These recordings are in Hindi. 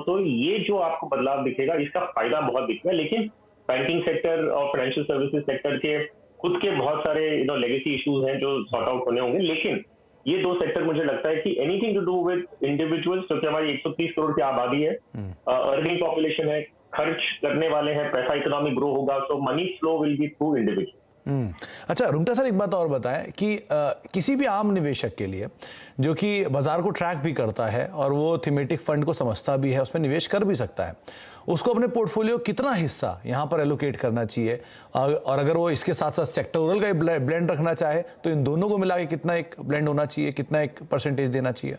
तो ये जो आपको बदलाव दिखेगा इसका फायदा बहुत दिखेगा। लेकिन बैंकिंग सेक्टर और फाइनेंशियल सर्विसेज सेक्टर के खुद के बहुत सारे लेगेसी इश्यूज हैं जो सॉर्ट आउट होने होंगे। लेकिन ये दो सेक्टर मुझे लगता है कि anything to do with individuals, क्योंकि हमारी 130 करोड़ की आबादी है, अर्निंग पॉपुलेशन है, खर्च करने वाले हैं, पैसा इकोनॉमी ग्रो होगा, so money flow will be through individual. अच्छा रुंगटा सर, एक बात और बताएं कि किसी भी आम निवेशक के लिए जो कि बाजार को ट्रैक भी करता है और वो थीमेटिक फंड को समझता भी है, उसमें निवेश कर भी सकता है, उसको अपने पोर्टफोलियो कितना हिस्सा यहाँ पर एलोकेट करना चाहिए, और अगर वो इसके साथ साथ सेक्टोरल का ब्लेंड रखना चाहे तो इन दोनों को मिला के कितना एक ब्लेंड होना चाहिए, कितना एक परसेंटेज देना चाहिए?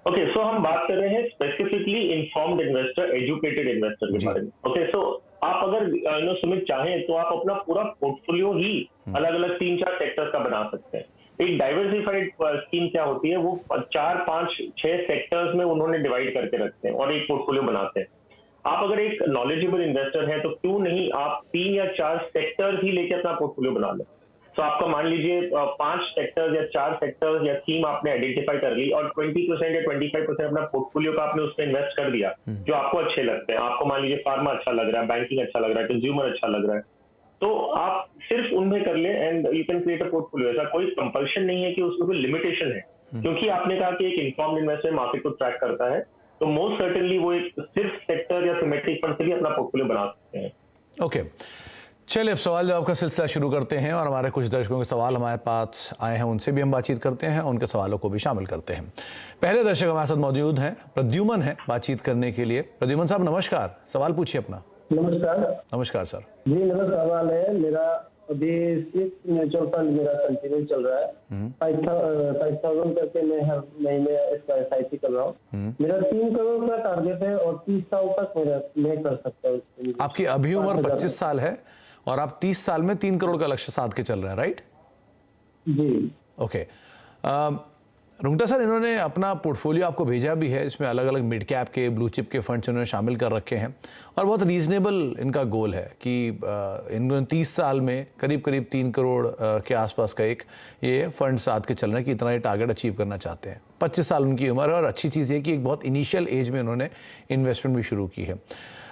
ओके, सो हम बात कर रहे हैं specifically informed investor, educated investor के बारे में। ओके, सो आप अगर सुमित चाहें तो आप अपना पूरा पोर्टफोलियो ही अलग अलग 3-4 सेक्टर्स का बना सकते हैं। एक डाइवर्सिफाइड स्कीम क्या होती है, वो 4, 5, 6 सेक्टर्स में उन्होंने डिवाइड करके रखते हैं और एक पोर्टफोलियो बनाते हैं। आप अगर एक नॉलेजेबल इन्वेस्टर हैं तो क्यों नहीं आप 3 या 4 सेक्टर्स ही लेके अपना पोर्टफोलियो बना लें। तो आपका मान लीजिए 5 सेक्टर्स या 4 सेक्टर्स या थीम आपने आइडेंटिफाई कर ली और 20% या 25% अपना पोर्टफोलियो का आपने उसमें इन्वेस्ट कर दिया जो आपको अच्छे लगते हैं। आपको मान लीजिए फार्मा अच्छा लग रहा है, बैंकिंग अच्छा लग रहा है, कंज्यूमर अच्छा लग रहा है, तो आप सिर्फ उनमें कर ले and you can create a portfolio. ऐसा कोई कंपल्शन नहीं है कि उसमें कोई लिमिटेशन है, क्योंकि आपने कहा कि एक इन्फॉर्म्ड इन्वेस्टर मार्केट को ट्रैक करता है, तो मोस्ट सर्टेनली वो एक सिर्फ सेक्टर या थीमेटिक फंड से भी अपना पोर्टफोलियो बना सकते हैं। ओके, चलिए अब सवाल जवाब का सिलसिला शुरू करते हैं और हमारे कुछ दर्शकों के सवाल हमारे पास आए हैं, उनसे भी हम बातचीत करते हैं, उनके सवालों को भी शामिल करते हैं। पहले दर्शक हमारे साथ मौजूद हैं, प्रद्युमन है, बातचीत करने के लिए। प्रद्युमन साहब नमस्कार, सवाल पूछिए अपना। नमस्कार। नमस्कार सर जी, मेरा सवाल है, मेरा अभी 6 म्यूचुअल फंड मेरा कंटिन्यू चल रहा है। 5,000 करके मैं हर महीने इसका SIP कर रहा हूँ। मेरा 3 करोड़ का टारगेट है और 30 साल तक मैं कर सकता हूँ। आपकी अभी उम्र 25 साल है और आप 30 साल में 3 करोड़ का लक्ष्य साध के चल रहे हैं, राइट? जी। ओके, रुंगटा सर, इन्होंने अपना पोर्टफोलियो आपको भेजा भी है, इसमें अलग अलग मिड कैप के, ब्लू चिप के फंड्स इन्होंने शामिल कर रखे हैं और बहुत रीजनेबल इनका गोल है कि इन्होंने 30 साल में करीब करीब 3 करोड़ के आसपास का एक ये फंड साथ के चल रहे हैं कि इतना ये टारगेट अचीव करना चाहते हैं। 25 साल उनकी उम्र है और अच्छी चीज़ ये कि एक बहुत इनिशियल एज में इन्होंने इन्वेस्टमेंट भी शुरू की है।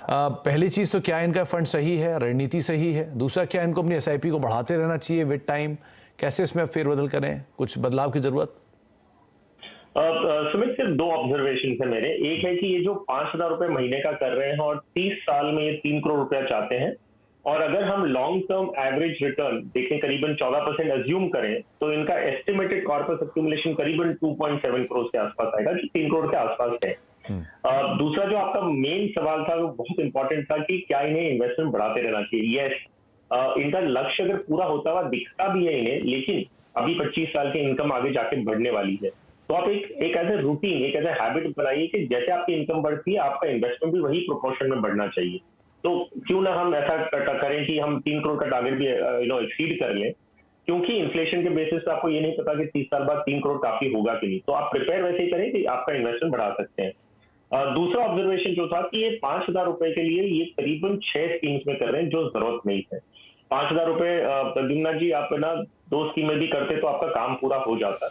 पहली चीज़ तो क्या इनका फंड सही है, रणनीति सही है? दूसरा, क्या इनको अपनी SIP को बढ़ाते रहना चाहिए विद टाइम? कैसे इसमें फेरबदल करें, कुछ बदलाव की जरूरत? सुमित, सिर्फ 2 ऑब्जर्वेशन है मेरे। एक है कि ये जो 5,000 रुपए महीने का कर रहे हैं और 30 साल में ये 3 करोड़ रुपया चाहते हैं, और अगर हम लॉन्ग टर्म एवरेज रिटर्न देखें करीबन 14% अज्यूम करें तो इनका एस्टिमेटेड कॉर्पस एक्यूमुलेशन करीबन 2.7 करोड़ के आसपास आएगा, जो 3 करोड़ के आसपास है। दूसरा जो आपका मेन सवाल था वो बहुत इंपॉर्टेंट था कि क्या इन्हें इन्वेस्टमेंट बढ़ाते रहना चाहिए। यस, इनका लक्ष्य अगर पूरा होता हुआ दिखता भी है इन्हें, लेकिन अभी 25 साल की इनकम आगे जाके बढ़ने वाली है, तो आप एक एज ए रूटीन, एक एज ए हैबिट बनाइए कि जैसे आपकी इनकम बढ़ती है आपका इन्वेस्टमेंट भी वही प्रोपोर्शन में बढ़ना चाहिए। तो क्यों ना हम ऐसा करें कि हम 3 करोड़ का टारगेट भी एक्सीड कर लें, क्योंकि इन्फ्लेशन के बेसिस पे आपको ये नहीं पता कि 30 साल बाद 3 करोड़ काफी होगा कि नहीं, तो आप प्रिपेयर वैसे ही करें कि आपका इन्वेस्टमेंट बढ़ा सकते हैं। दूसरा ऑब्जर्वेशन जो था कि ये 5,000 रुपए के लिए ये करीबन 6 स्कीम्स में कर रहे हैं जो जरूरत नहीं है। 5,000 रुपए प्रद्युम्न जी आप ना 2 स्कीमें भी करते तो आपका काम पूरा हो जाता।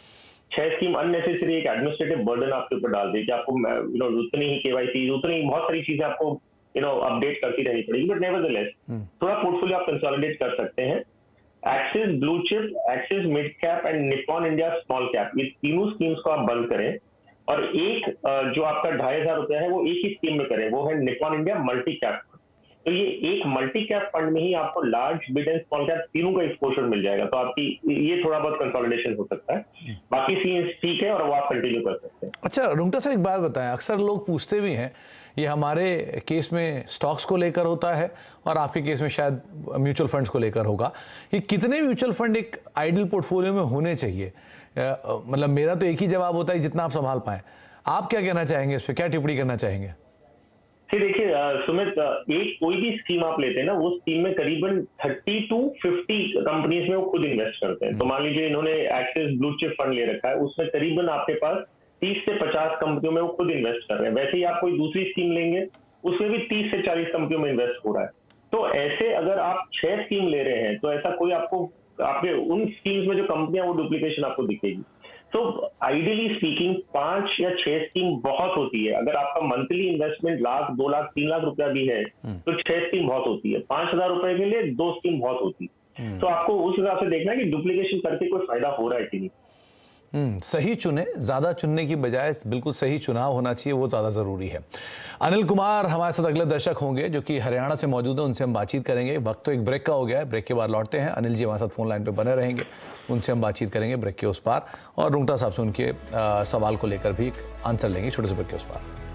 6 स्कीम अननेसेसरी एक एडमिनिस्ट्रेटिव बर्डन आपके ऊपर डाल देगी, आपको उतनी ही KYC, उतनी बहुत सारी चीजें आपको अपडेट करती रहनी पड़ेगी। बट नेवरदलेस थोड़ा पोर्टफोलियो आप कंसोलिडेट कर सकते हैं। Axis blue chip, axis mid cap and Nippon India small cap, ये तीनों स्कीम्स को आप बंद करें और एक जो आपका 2,500 रुपया है वो एक ही स्कीम में करें, वो है निप्पॉन इंडिया मल्टी कैप। तो ये एक मल्टी कैप फंड में ही आपको large, mid and small cap तीनों का एक्सपोजर मिल जाएगा, तो आपकी ये थोड़ा बहुत कंसोलिडेशन हो सकता है। बाकी सीन्स ठीक है और वो आप कंटिन्यू कर सकते हैं। अच्छा रुंगटा सर, एक बात बताएं, अक्सर लोग पूछते भी हैं, ये हमारे केस में स्टॉक्स को लेकर होता है और आपके केस में शायद म्यूचुअल फंड्स को लेकर होगा, कि कितने म्यूचुअल फंड एक आइडल पोर्टफोलियो में होने चाहिए? मतलब मेरा तो एक ही जवाब होता है, जितना आप संभाल पाएं। आप क्या कहना चाहेंगे इस पर, क्या टिप्पणी करना चाहेंगे? देखिए सुमित, एक कोई भी स्कीम आप लेते हैं ना, वो स्कीम में करीबन 30 to 50 कंपनीज में वो खुद इन्वेस्ट करते हैं। तो मान लीजिए इन्होंने एक्सिस ब्लू चिप फंड ले रखा है, उसमें करीबन आपके पास 30 से 50 कंपनियों में वो खुद इन्वेस्ट कर रहे हैं। वैसे ही आप कोई दूसरी स्कीम लेंगे उसमें भी 30 से 40 कंपनियों में इन्वेस्ट हो रहा है। तो ऐसे अगर आप 6 स्कीम ले रहे हैं तो ऐसा कोई आपको आपके उन स्कीम्स में जो कंपनियां वो डुप्लीकेशन आपको दिखेगी। तो आइडियली स्पीकिंग 5 या 6 स्कीम बहुत होती है। अगर आपका मंथली इन्वेस्टमेंट लाख, 2 लाख, 3 लाख रुपया भी है तो 6 स्कीम बहुत होती है। 5,000 रुपए के लिए 2 स्कीम बहुत होती है। तो आपको उस हिसाब से देखना है कि डुप्लीकेशन करके कोई फायदा हो रहा है कि नहीं। सही चुने, ज़्यादा चुनने की बजाय बिल्कुल सही चुनाव होना चाहिए, वो ज़्यादा ज़रूरी है। अनिल कुमार हमारे साथ अगले दर्शक होंगे जो कि हरियाणा से मौजूद हैं, उनसे हम बातचीत करेंगे। वक्त तो एक ब्रेक का हो गया है, ब्रेक के बाद लौटते हैं। अनिल जी हमारे साथ फोन लाइन पे बने रहेंगे, उनसे हम बातचीत करेंगे ब्रेक के उस पार, और रुंगटा साहब से उनके सवाल को लेकर भी आंसर लेंगे छोटे से ब्रेक के उस पार।